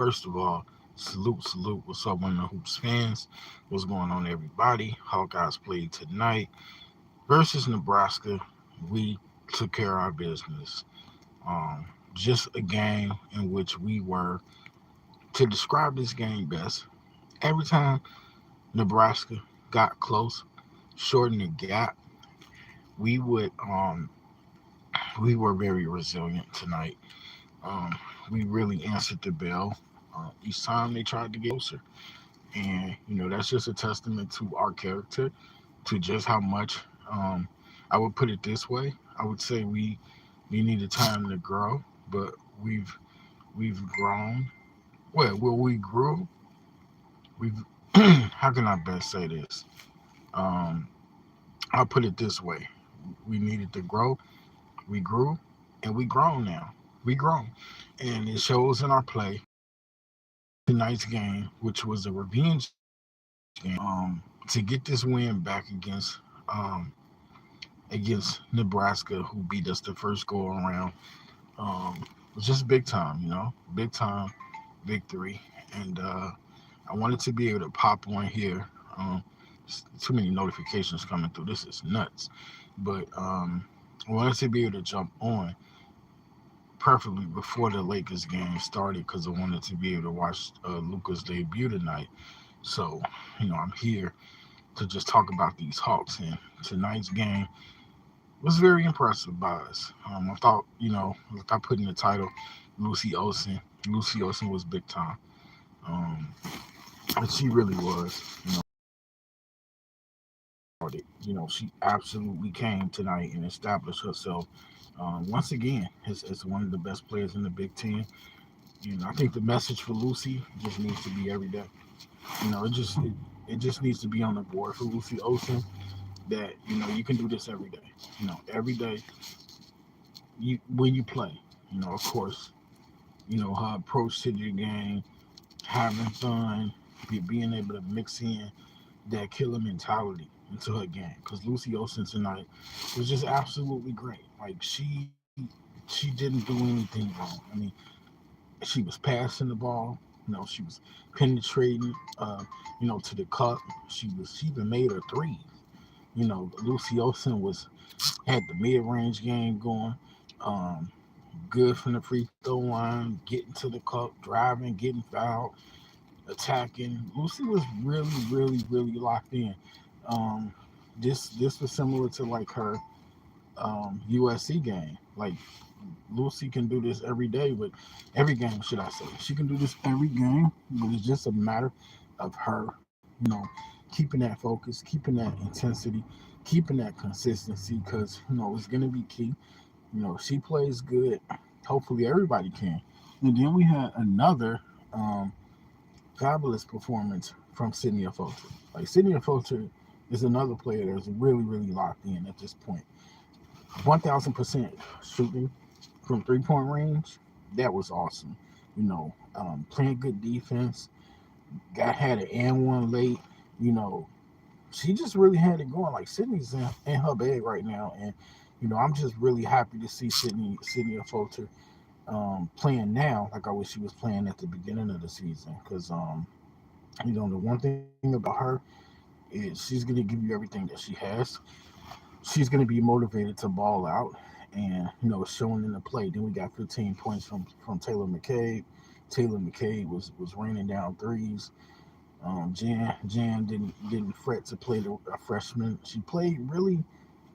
First of all, salute. What's up, Winter Hoops fans? What's going on, everybody? Hawkeyes played tonight versus Nebraska. We took care of our business. Just a game in which we were, to describe this game best, every time Nebraska got close, shortened the gap, we would we were very resilient tonight. Um, we really answered the bell each time they tried to get closer. And, that's just a testament to our character, to just how much, um, I would put it this way. I would say we needed time to grow, but we've we've grown. Well, we grew. We've how can I best say this? Um, I'll put it this way. We needed to grow. We grew, and we grown now. We grown, and it shows in our play tonight's game, which was a revenge game. To get this win back against Nebraska, who beat us the first go around. Was just big time, big time victory. And I wanted to be able to pop on here. Too many notifications coming through. This is nuts. But I wanted to be able to jump on preferably before the Lakers game started because I wanted to be able to watch Luka's debut tonight. So, I'm here to just talk about these Hawks. And tonight's game was very impressive by us. I thought, like I put in the title, Lucy Olsen. Lucy Olsen was big time. Um, and she really was. She absolutely came tonight and established herself once again as one of the best players in the Big Ten. I think the message for Lucy just needs to be every day. It just needs to be on the board for Lucy Olsen that you can do this every day. Every day you when you play. Of course, her approach to the game, having fun, being able to mix in that killer mentality into her game. Because Lucy Olsen tonight was just absolutely great. Like she didn't do anything wrong. I mean, she was passing the ball. She was penetrating. To the cup. She even made her three. Lucy Olsen was had the mid range game going. Um, Good from the free throw line, getting to the cup, driving, getting fouled, attacking. Lucy was really locked in. Um, this was similar to like her USC game. Like Lucy can do this every day, but every game, should I say? She can do this every game, but it's just a matter of her, keeping that focus, keeping that intensity, keeping that consistency, because it's gonna be key. She plays good. Hopefully, everybody can. And then we had another um, fabulous performance from Sydney Fulcher. Like Sydney Fulcher is another player that's really locked in at this point. 1,000% shooting from 3-point range. That was awesome. Playing good defense. Had an and one late. You know, she just really had it going. Like Sydney's in her bag right now, and I'm just really happy to see Sydney Fulcher playing now. Like I wish she was playing at the beginning of the season, because the one thing about her is she's gonna give you everything that she has. She's gonna be motivated to ball out, and showing in the play. Then we got 15 points from Taylor McCabe. Taylor McCabe was raining down threes. Jan didn't fret to play a freshman. She played really.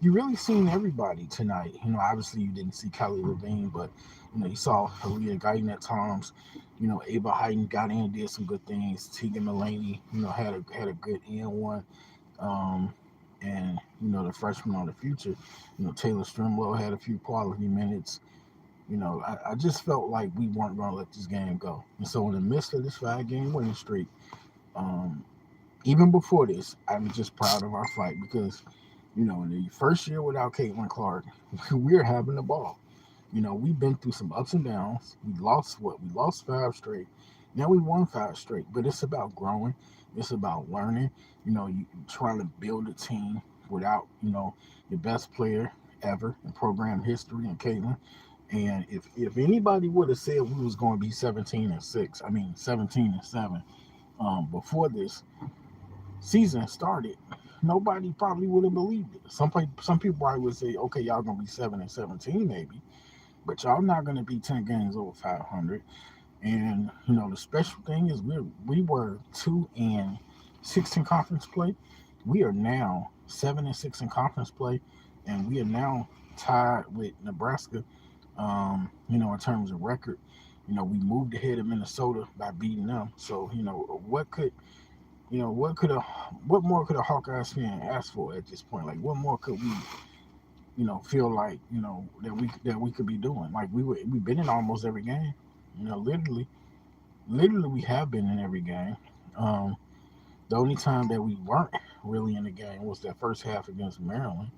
You really seen everybody tonight. Obviously you didn't see Kelly Levine, but you saw Aaliyah Guyton at times. Ava Heighton got in, did some good things. Tegan Mulaney, had a good end one. Um, and the freshman on the future, Taylor Strimlow had a few quality minutes. I just felt like we weren't going to let this game go. And so in the midst of this 5-game winning streak, um, even before this, I'm just proud of our fight because, in the first year without Caitlin Clark, we were having the ball. We've been through some ups and downs. We lost what? We lost 5 straight. Now we won 5 straight. But it's about growing. It's about learning. You trying to build a team without, your best player ever in program history and Caitlin. And if anybody would have said we was going to be 17-6, I mean 17-7, before this season started, nobody probably would have believed it. Some people probably would say, okay, y'all gonna be 7-17 maybe, but y'all not gonna be 10 games over 500. And the special thing is we were 2-6 in conference play. We are now 7-6 in conference play, and we are now tied with Nebraska. In terms of record, we moved ahead of Minnesota by beating them. So what could a what more could a Hawkeyes fan ask for at this point? Like, what more could we feel like that we could be doing? Like, we've been in almost every game. Literally we have been in every game. Um, the only time that we weren't really in the game was that first half against Maryland.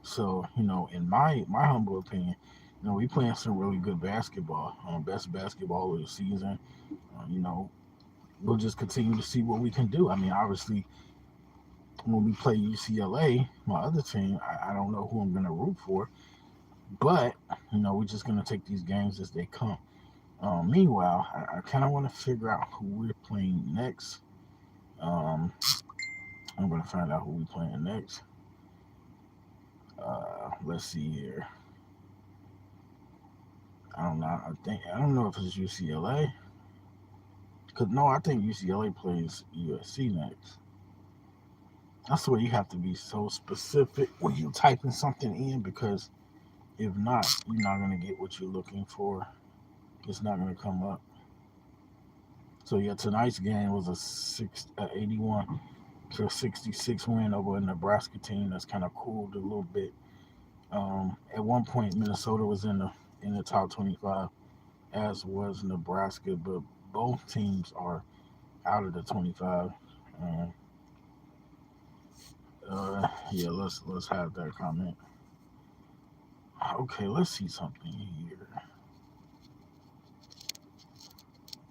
So, in my humble opinion, we playing some really good basketball. Best basketball of the season. You know, we'll just continue to see what we can do. I mean, obviously, when we play UCLA, my other team, I don't know who I'm going to root for, but we're just going to take these games as they come. Meanwhile, I kind of want to figure out who we're playing next. Um, I'm going to find out who we're playing next. Let's see here. I don't know if it's UCLA. Cause no, I think UCLA plays USC next. That's where you have to be so specific when you're typing something in, because if not, you're not gonna get what you're looking for. It's not gonna come up. So yeah, tonight's game was a 81 to 66 win over a Nebraska team. That's kind of cooled a little bit. At one point, Minnesota was in the top 25, as was Nebraska, but both teams are out of the 25. Um, yeah, let's have that comment. Okay, let's see something here.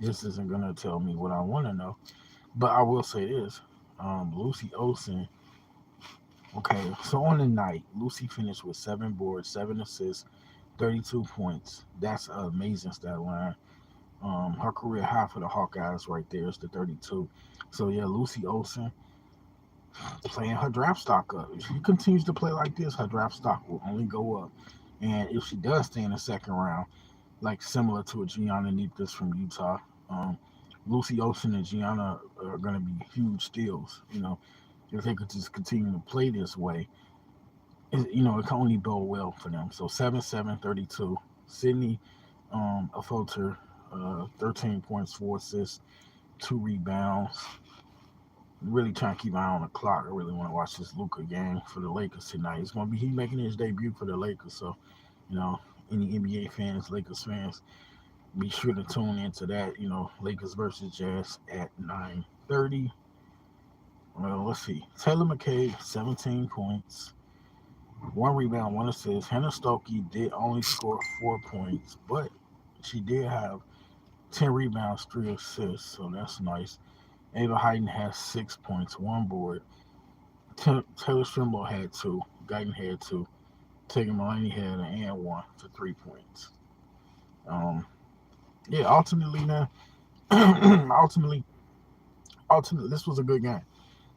This isn't gonna tell me what I want to know, but I will say this: Lucy Olsen. Okay, so on the night, Lucy finished with 7 boards, 7 assists, 32 points. That's an amazing stat line. Her career high for the Hawkeyes right there is the 32. So yeah, Lucy Olsen playing her draft stock up. If she continues to play like this, her draft stock will only go up. And if she does stay in the second round, like similar to a Gianna Neepus from Utah, um, Lucy Olsen and Gianna are going to be huge steals. If they could just continue to play this way, it can only bode well for them. So 7-7, 32. Sydney Afoter, 13 points, 4 assists, 2 rebounds. Really trying to keep an eye on the clock. I really want to watch this Luka game for the Lakers tonight. It's going to be he making his debut for the Lakers. So, you know, any NBA fans, Lakers fans, be sure to tune into that. Lakers versus Jazz at 9:30. Well, let's see. Taylor McKay, 17 points, 1 rebound, 1 assist. Hannah Stokey did only score 4 points, but she did have 10 rebounds, 3 assists, so that's nice. Ava Hayden has 6 points, 1 board. Taylor Strimble had two. Guyton had two. Tegan Mulaney had an and one for 3 points. Um, yeah, ultimately, now, ultimately, ultimately, this was a good game.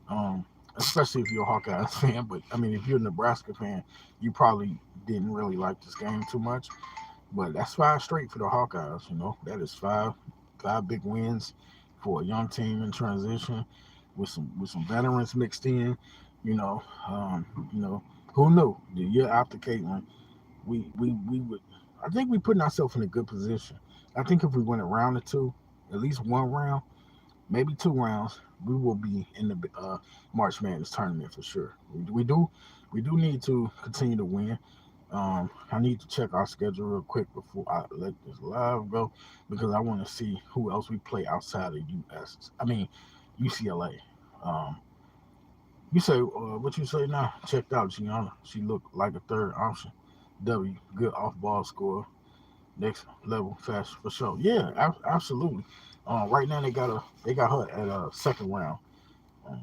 Um, Especially if you're a Hawkeyes fan. But I mean, if you're a Nebraska fan, you probably didn't really like this game too much. But that's 5 straight for the Hawkeyes. That is five big wins for a young team in transition with some veterans mixed in. You know, um, you know, who knew the year after Caitlin, we would. I think we putting ourselves in a good position. I think if we went a round or two, at least one round, maybe 2 rounds, we will be in the March Madness tournament for sure. We do need to continue to win. I need to check our schedule real quick before I let this live go, because I want to see who else we play outside of US. I mean, UCLA. Um, you say what you say now? Checked out Gianna. She looked like a third option. W, good off ball score, next level fast for sure. Yeah, absolutely. Right now they got her at a second round.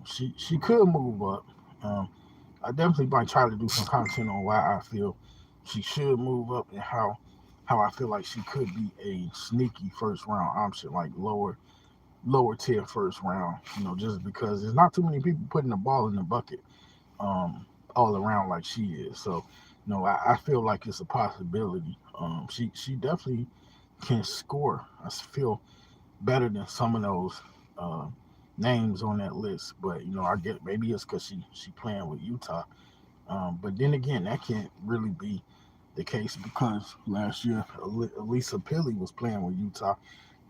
She could move up. Um, I definitely might try to do some content on why I feel she should move up and how. how I feel like she could be a sneaky first round option, like lower tier first round. Just because there's not too many people putting the ball in the bucket um, all around like she is. So, I feel like it's a possibility. She definitely can score. I feel better than some of those uh, names on that list. But I get maybe it's because she playing with Utah. But then again, that can't really be the case because last year Elisa Pili was playing with Utah,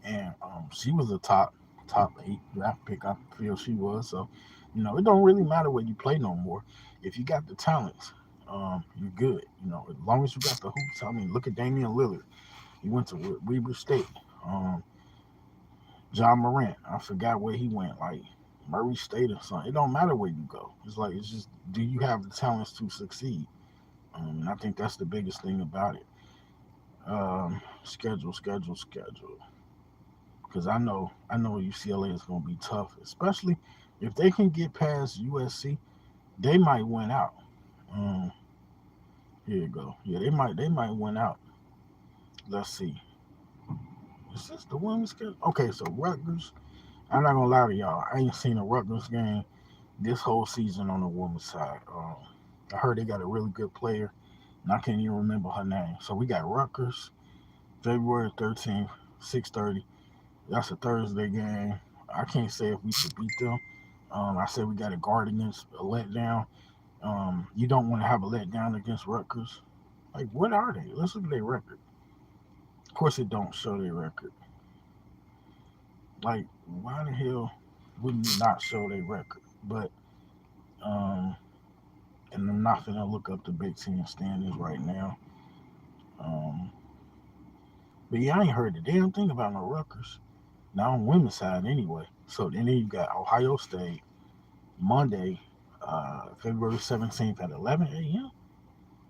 and she was a top 8 draft pick. I feel she was. So, it don't really matter where you play no more. If you got the talents, you're good. As long as you got the hoops. I mean, look at Damian Lillard. He went to Weber State. Um, John Morant, I forgot where he went, like Murray State or something. It don't matter where you go. It's just, do you have the talents to succeed? And I think that's the biggest thing about it. Schedule. Because I know UCLA is going to be tough, especially if they can get past USC. They might win out. Um, Here you go. Yeah, they might win out. Let's see. Is this the women's schedule? Okay, so Rutgers. I'm not gonna lie to y'all. I ain't seen a Rutgers game this whole season on the women's side. I heard they got a really good player, and I can't even remember her name. So we got Rutgers, February 13th, 6:30. That's a Thursday game. I can't say if we should beat them. I said we got to guard against a letdown. You don't want to have a letdown against Rutgers. Like, what are they? Let's look at their record. Of course, it don't show their record. Like, why the hell wouldn't it not show their record? But, um, and I'm not gonna look up the Big Ten standings right now. Um, but yeah, I ain't heard the damn thing about no Rutgers. Not on women's side anyway. So then you got Ohio State Monday, February 17th at 11 a.m.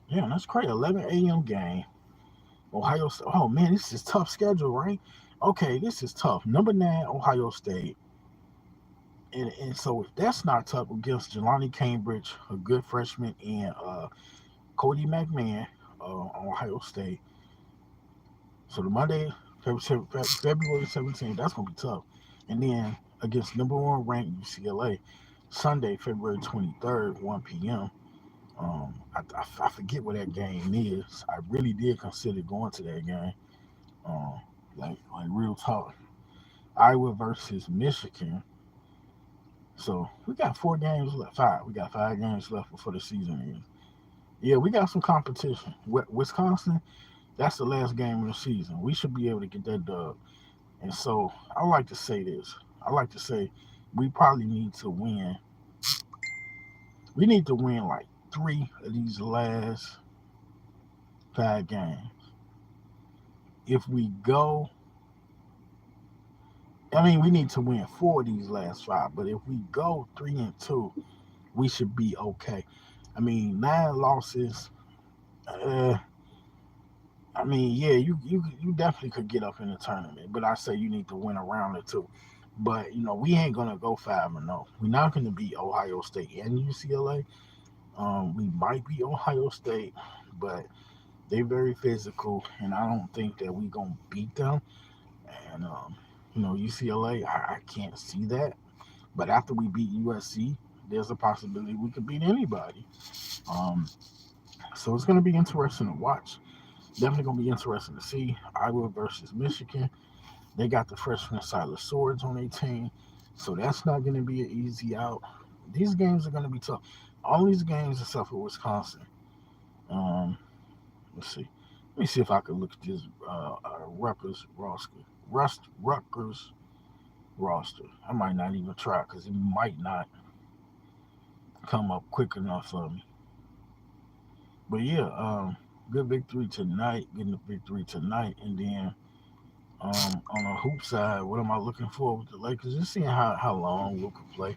Yeah, that's crazy. 11 a.m. game. Ohio State. Oh man, this is tough schedule, right? Okay, this is tough. Number 9, Ohio State. And so if that's not tough against Jelani Cambridge, a good freshman, and Cody McMahon on Ohio State. So the Monday, February 17th, that's going to be tough. And then against number 1 ranked UCLA, Sunday, February 23rd, 1 p.m. I forget what that game is. I really did consider going to that game. Um, like real talk. Iowa versus Michigan. So we got 4 games left. 5. We got 5 games left before the season ends. Yeah, we got some competition. Wisconsin, that's the last game of the season. We should be able to get that dub. And so I like to say this. I like to say we probably need to win. We need to win like 3 of these last 5 games. If we go, I mean, we need to win 4 of these last 5. But if we go 3-2, we should be okay. I mean, 9 losses. Uh, I mean, yeah, you definitely could get up in the tournament, but I say you need to win a round or two. But we ain't gonna go 5-0. We're not gonna beat Ohio State and UCLA. We might beat Ohio State, but they're very physical, and I don't think that we gonna beat them. And UCLA, I can't see that. But after we beat USC, there's a possibility we could beat anybody. Um, so it's gonna be interesting to watch. Definitely gonna be interesting to see Iowa versus Michigan. They got the freshman Silas Swords on their team, so that's not gonna be an easy out. These games are gonna be tough. All these games except for Wisconsin. Um, let's see. Let me see if I can look at this Rutgers roster. Rutgers roster. I might not even try because it might not come up quick enough for me. But yeah, good victory tonight. Getting a victory tonight, and then on the hoop side, what am I looking for with the Lakers? Just seeing how long Luka play.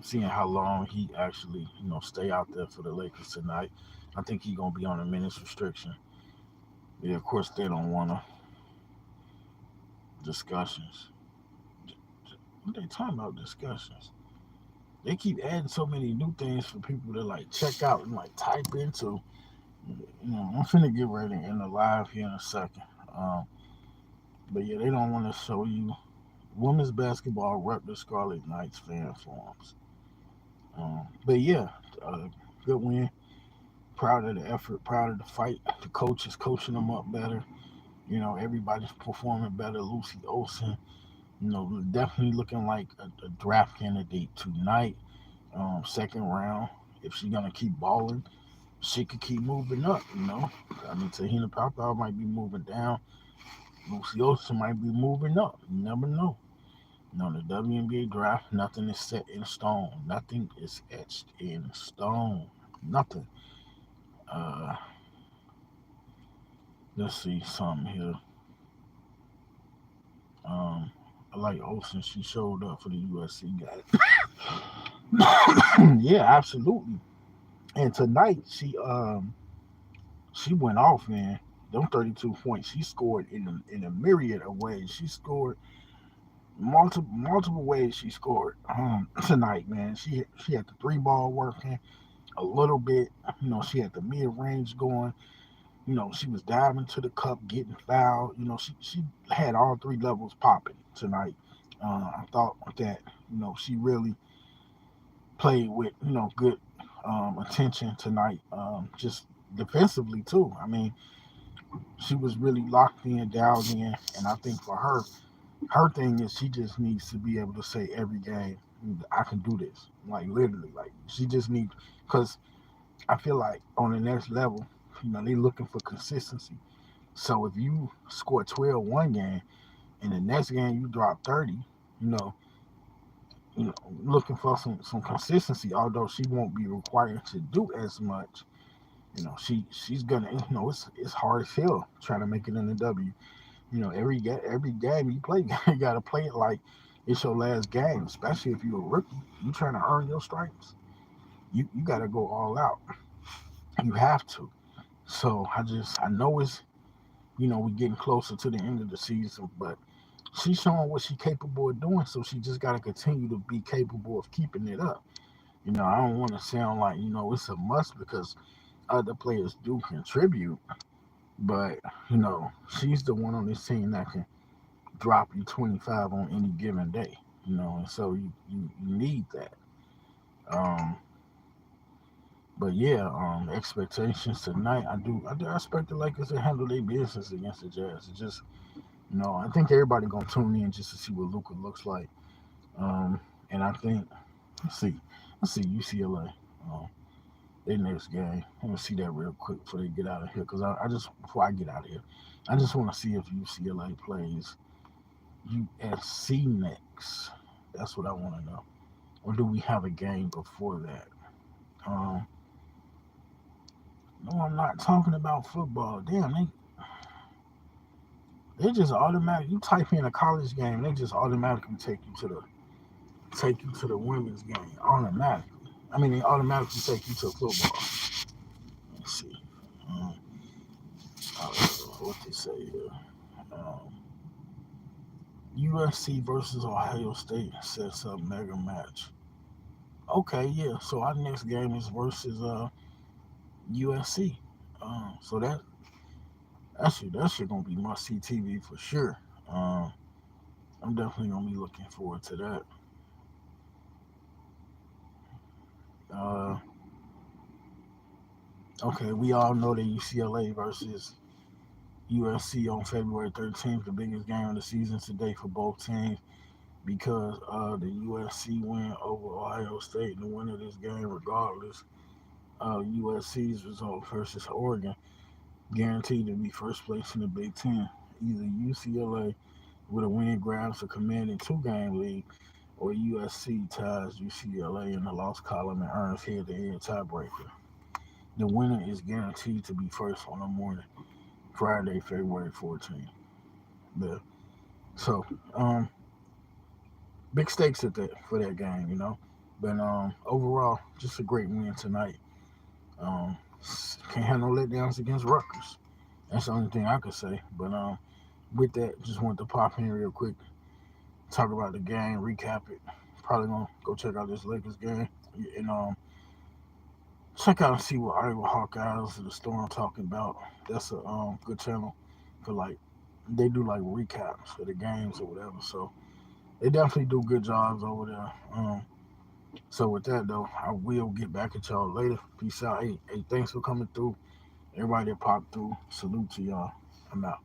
Seeing how long he actually stay out there for the Lakers tonight. I think he's gonna be on a minutes restriction. Yeah, of course they don't want to discussions. What they talking about discussions? They keep adding so many new things for people to like check out and like type into. I'm finna get ready in the live here in a second. Um, but yeah, they don't want to show you women's basketball Rutgers Scarlet Knights fan forums. But yeah, good win. Proud of the effort, proud of the fight. The coach is coaching them up better. Everybody's performing better. Lucy Olsen, definitely looking like a draft candidate tonight. Second round. If she's gonna keep balling, she could keep moving up. I mean, Tahina Papa might be moving down. Lucy Olsen might be moving up. You never know. The WNBA draft, nothing is set in stone. Nothing is etched in stone. Nothing. Uh, let's see something here. Um, I like Olsen. She showed up for the USC guy. Yeah, absolutely. And tonight she went off, man. Them 32 points she scored in a myriad of ways. She scored multiple ways. She scored tonight, man. She had the three ball working a little bit. She had the mid range going. She was diving to the cup, getting fouled. She had all three levels popping tonight. I thought that she really played with good attention tonight. Just defensively too. I mean, she was really locked in, dialed in, and I think for her thing is she just needs to be able to say every game, I can do this. Like literally, like she just needs because I feel like on the next level, they looking for consistency. So if you score 12 one game and the next game you drop 30, you know, you know, looking for some consistency, although she won't be required to do as much. She's gonna it's hard as hell trying to make it in the W. Every game you play, you gotta play it like it's your last game, especially if you're a rookie. You trying to earn your stripes. You gotta go all out. You have to. So I know it's we're getting closer to the end of the season, but she's showing what she's capable of doing. So she just got to continue to be capable of keeping it up. I don't want to sound like it's a must because other players do contribute, but she's the one on this team that can drop you 25 on any given day. And so you need that. Um, but yeah, expectations tonight. I do expect the Lakers to handle their business against the Jazz. It's just I think everybody gonna tune in just to see what Luca looks like. Um, and I think let's see UCLA. Their next game. I'm gonna see that real quick before they get out of here. Cause I just before I get out of here, I just want to see if UCLA plays USC next. That's what I want to know. Or do we have a game before that? Um, no, I'm not talking about football. Damn, they just automatically. You type in a college game, they just automatically take you to the women's game automatically. I mean, they automatically take you to football. Let's see. Um, what they say here. Um, USC versus Ohio State sets up mega match. Okay, yeah. So our next game is versus USC. So that shit gonna be must see TV for sure. Um, I'm definitely gonna be looking forward to that. Uh, okay, we all know that UCLA versus USC on February 13th, the biggest game of the season today for both teams because the USC win over Ohio State. The winner of this game, regardless of USC's result versus Oregon, guaranteed to be first place in the Big Ten. Either UCLA with a win grabs a commanding two-game lead, or USC ties UCLA in the loss column and earns head-to-head tiebreaker. The winner is guaranteed to be first on the morning, Friday, February 14th. The, so, big stakes at that for that game. But overall, just a great win tonight. Um, can't have no letdowns against Rutgers. That's the only thing I could say. But with that, just wanted to pop in real quick, talk about the game, recap it. Probably gonna go check out this Lakers game, and check out and see what Iowa Hawkeyes of the Storm talking about. That's a good channel for like they do like recaps of the games or whatever. So they definitely do good jobs over there. So with that though, I will get back at y'all later. Peace out. Hey, thanks for coming through. Everybody that popped through, salute to y'all. I'm out.